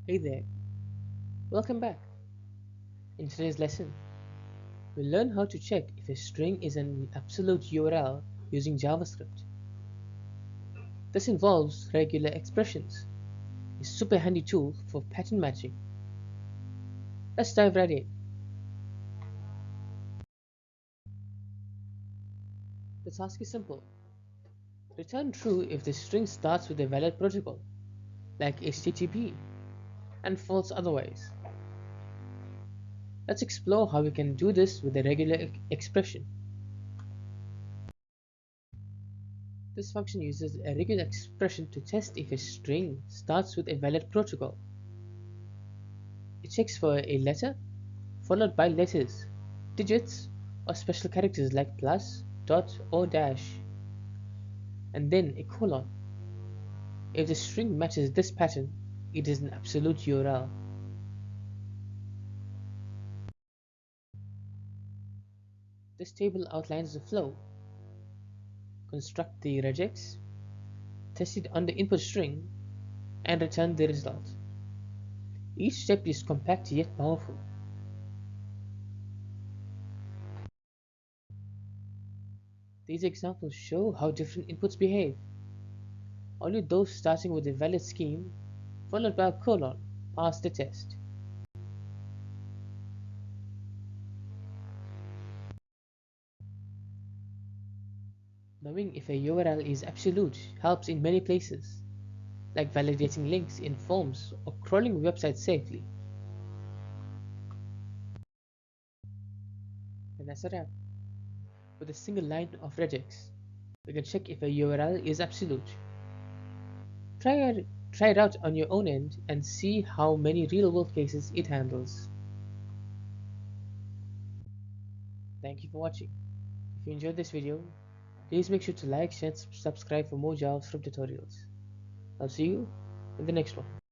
Hey there, welcome back. In today's lesson, we'll learn how to check if a string is an absolute URL using JavaScript. This involves regular expressions, a super handy tool for pattern matching. Let's dive right in. The task is simple. Return true if the string starts with a valid protocol, like HTTP, and false otherwise. Let's explore how we can do this with a regular expression. This function uses a regular expression to test if a string starts with a valid protocol. It checks for a letter, followed by letters, digits, or special characters like plus, dot, or dash, and then a colon. If the string matches this pattern, it is an absolute URL. This table outlines the flow. Construct the regex, test it on the input string, and return the result. Each step is compact yet powerful. These examples show how different inputs behave. Only those starting with a valid scheme, followed by a colon, pass the test. Knowing if a URL is absolute helps in many places, like validating links in forms or crawling websites safely. And that's a wrap. With a single line of regex, we can check if a URL is absolute. Try it out on your own end and see how many real-world cases it handles. Thank you for watching. If you enjoyed this video, please make sure to like, share, and subscribe for more JavaScript tutorials. I'll see you in the next one.